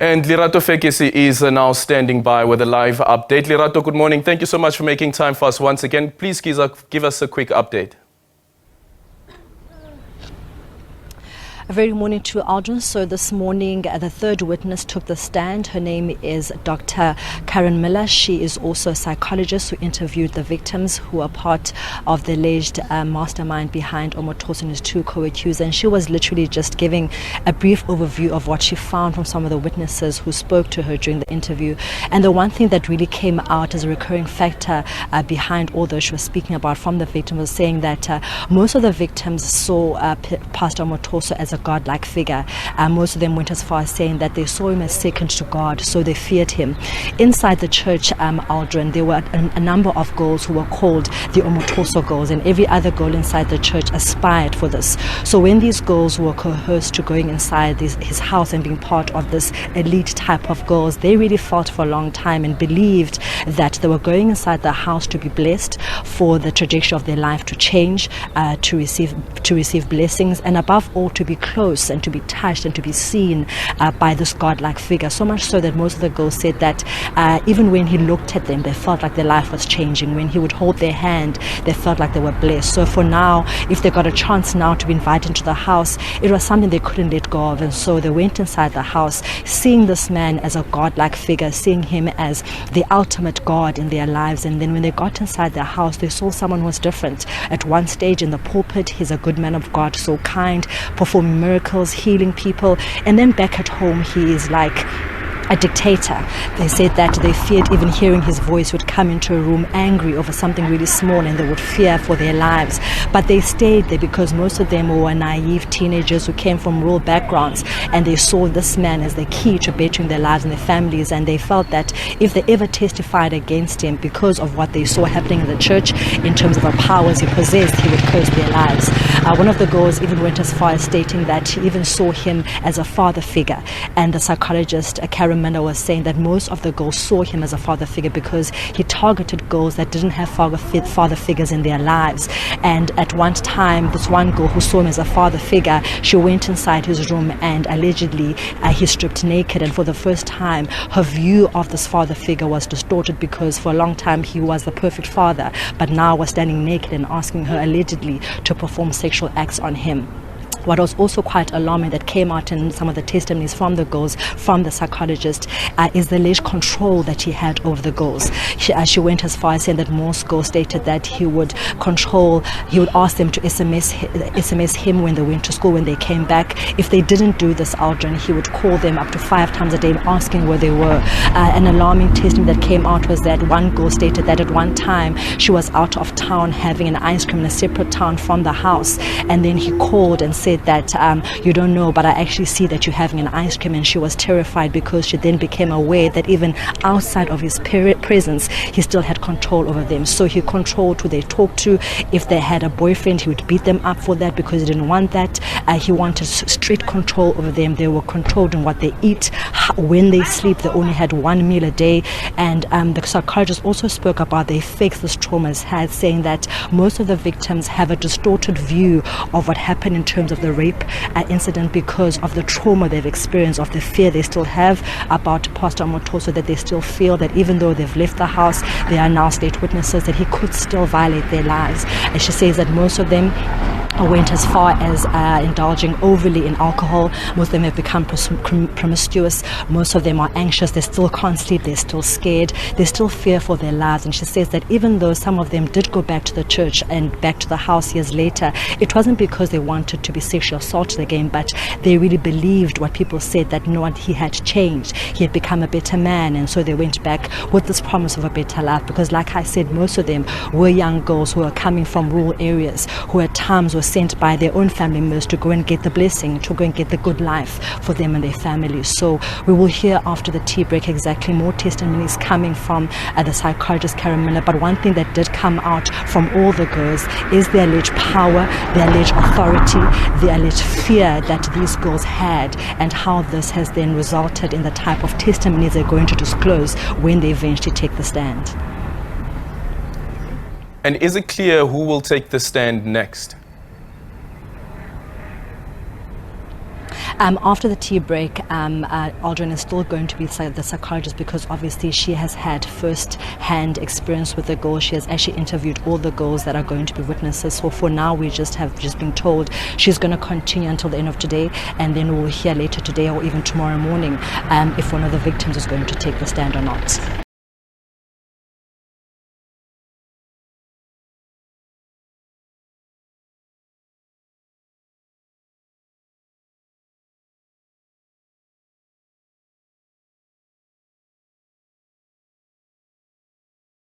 And Lerato Fekisi is now standing by with a live update. Lerato, good morning. Thank you so much for making time for us once again. Please give us a quick update. A very morning to Aldrin. So this morning, the third witness took the stand. Her name is Dr. Karen Miller. She is also a psychologist who interviewed the victims who are part of the alleged mastermind behind Omotoso and his two co-accusers. And she was literally just giving a brief overview of what she found from some of the witnesses who spoke to her during the interview. And the one thing that really came out as a recurring factor behind all those she was speaking about from the victim was saying that most of the victims saw Pastor Omotoso as a God-like figure. Most of them went as far as saying that they saw him as second to God, so they feared him. Inside the church, Aldrin, there were a number of girls who were called the Omotoso girls, and every other girl inside the church aspired for this. So when these girls were coerced to going inside his house and being part of this elite type of girls, they really fought for a long time and believed that they were going inside the house to be blessed, for the trajectory of their life to change, to receive blessings, and above all to be close and to be touched and to be seen by this God-like figure. So much so that most of the girls said that even when he looked at them, they felt like their life was changing. When he would hold their hand, they felt like they were blessed. So for now, if they got a chance now to be invited into the house, it was something they couldn't let go of. And so they went inside the house, seeing this man as a God-like figure, seeing him as the ultimate God in their lives. And then when they got inside their house, they saw someone who was different. At one stage in the pulpit, he's a good man of God, so kind, performing miracles, healing people, and then back at home he is like a dictator. They said that they feared even hearing his voice, would come into a room angry over something really small, and they would fear for their lives. But they stayed there because most of them were naive teenagers who came from rural backgrounds, and they saw this man as the key to bettering their lives and their families, and they felt that if they ever testified against him because of what they saw happening in the church in terms of the powers he possessed, he would curse their lives. One of the girls even went as far as stating that she even saw him as a father figure, and the psychologist Karen Miller was saying that most of the girls saw him as a father figure because he targeted girls that didn't have father figures in their lives. And at one time, this one girl who saw him as a father figure, she went inside his room and allegedly he stripped naked, and for the first time her view of this father figure was distorted because for a long time he was the perfect father, but now was standing naked and asking her allegedly to perform sexual acts on him. What was also quite alarming that came out in some of the testimonies from the girls, from the psychologist, is the alleged control that he had over the girls. She went as far as saying that most girls stated that he would ask them to SMS him when they went to school, when they came back. If they didn't do this, Aldrin, he would call them up to 5 times a day asking where they were. An alarming testimony that came out was that one girl stated that at one time she was out of town having an ice cream in a separate town from the house, and then he called and said that you don't know, but I actually see that you're having an ice cream. And she was terrified because she then became aware that even outside of his presence, he still had control over them. So he controlled who they talked to. If they had a boyfriend, he would beat them up for that because he didn't want that. He wanted strict control over them. They were controlled in what they eat, when they sleep. They only had one meal a day. And the psychologist also spoke about the effects this trauma has had, saying that most of the victims have a distorted view of what happened in terms of the rape incident because of the trauma they've experienced, of the fear they still have about Pastor Omotoso, that they still feel that even though they've left the house, they are now state witnesses, that he could still violate their lives. And she says that most of them went as far as indulging overly in alcohol. Most of them have become promiscuous. Most of them are anxious. They still can't sleep. They're still scared. They still fear for their lives. And she says that even though some of them did go back to the church and back to the house years later, it wasn't because they wanted to be sexually assaulted again, but they really believed what people said, that no, he had changed. He had become a better man. And so they went back with this promise of a better life because, like I said, most of them were young girls who were coming from rural areas, who at times were sent by their own family members to go and get the blessing, to go and get the good life for them and their families. So we will hear after the tea break exactly more testimonies coming from the psychologist Karen Miller. But one thing that did come out from all the girls is the alleged power, the alleged authority, the alleged fear that these girls had, and how this has then resulted in the type of testimonies they're going to disclose when they eventually take the stand. And is it clear who will take the stand next? After the tea break, Aldrin is still going to be the psychologist because obviously she has had first-hand experience with the girls. She has actually interviewed all the girls that are going to be witnesses. So for now, we have just been told she's going to continue until the end of today, and then we'll hear later today or even tomorrow morning if one of the victims is going to take the stand or not.